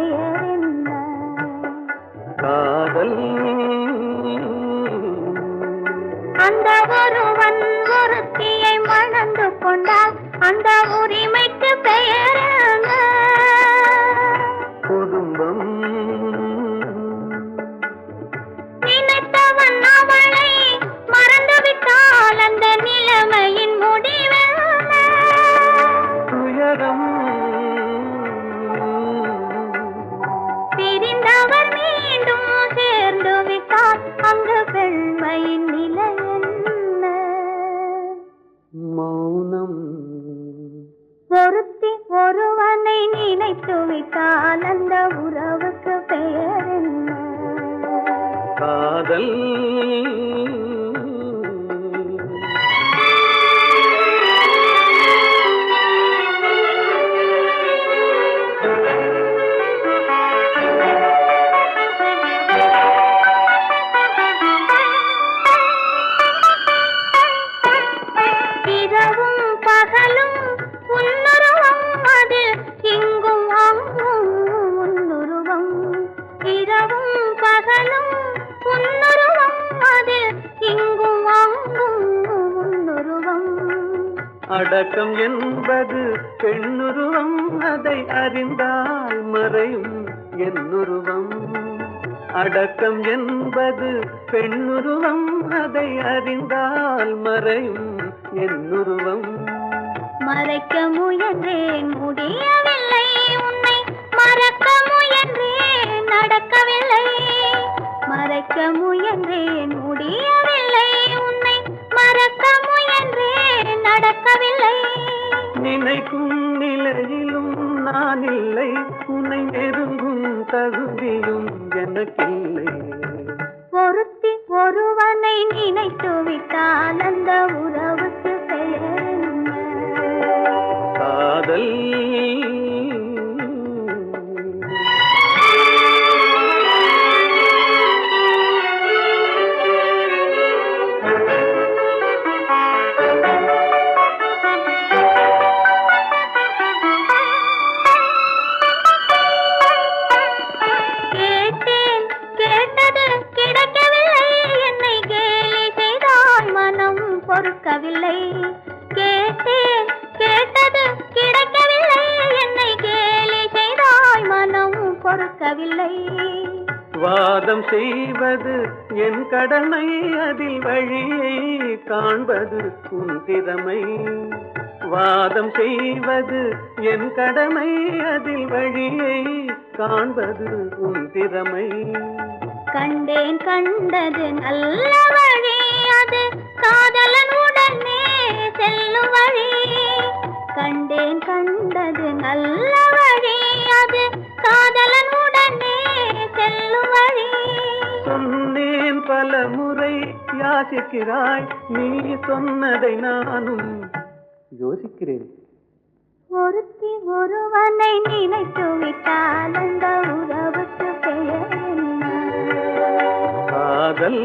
பெயர் என்ன? காதல். அந்த ஒருவன் ஒருத்தியை மணந்து கொண்டால் அந்த உரிமைக்கு பெயர் என்ன? குடும்பம். நினைத்தவன் அவளை மறந்துவிட்டால் அந்த நிலைமையின் முடிவென்ன? துயரம். பிரிந்தவர் மீண்டும் சேர்ந்து விட்டால் அங்கு பெண்மையின் நிலை என்ன? மௌனம். ஒருத்தி ஒருவனை நினைத்து விட்டால் அந்த உறவுக்கு பெயர் என்ன? காதல். இரவும் பகலும் உன்னுருவம், அது இங்கும் அங்கும் உன்னுருவம். இரவும் பகலும் உன்னுருவம், அது இங்கும் அங்கும் உன்னுருவம். அடக்கம் என்பது பெண்ணுருவம், அதை அறிந்தால் மறையும் என்னுருவம். அடக்கம் என்பது பெண்ணுருவம், அதை அறிந்தால் மறையும் என்னுருவம். மறைக்க முயன்றேன் முடியவில்லை, உன்னை மறக்க முயன்றேன் நடக்கவில்லை. மறைக்க முயன்றேன் முடியவில்லை, உன்னை மறக்க முயன்றேன் நடக்கவில்லை. நினைக்கும் நிலையிலும் நான் இல்லை, உன்னை நெருங்கும் தகுதியும் எனக்கில்லை. ஒருத்தி ஒருவனை நினைத்து விட்டால் அந்த உறவுக்கு பெயர் என்ன? காதல். கேட்டேன் கேட்டது கிடைக்கவில்லை, என்னை கேலி செய்தால் மனம் பொறுக்கவில்லை. கேட்டேன் கேட்டது கிடைக்கவில்லை, என்னை கேலி செய்தால் மனம் பொறுக்கவில்லை. வாதம் செய்வது என் கடமை, அதில் வழியை காண்பது உன் திறமை. வாதம் செய்வது என் கடமை, அதில் வழியை காண்பது உன் திறமை. கண்டேன் கண்டது நல்ல வழி, அது காதலனுடனே செல்லும் வழி. கண்டேன் கண்டது நல்ல வழி, அது காதலனுடனே செல்லும் வழி. சொன்னேன் பல முறை யாசிக்கிறாய், நீ சொன்னதை நானும் யோசிக்கிறேன். ஒருத்தி ஒருவனை நினைத்து விட்டால் அந்த உறவுக்கு பெயர் என்ன? காதல்.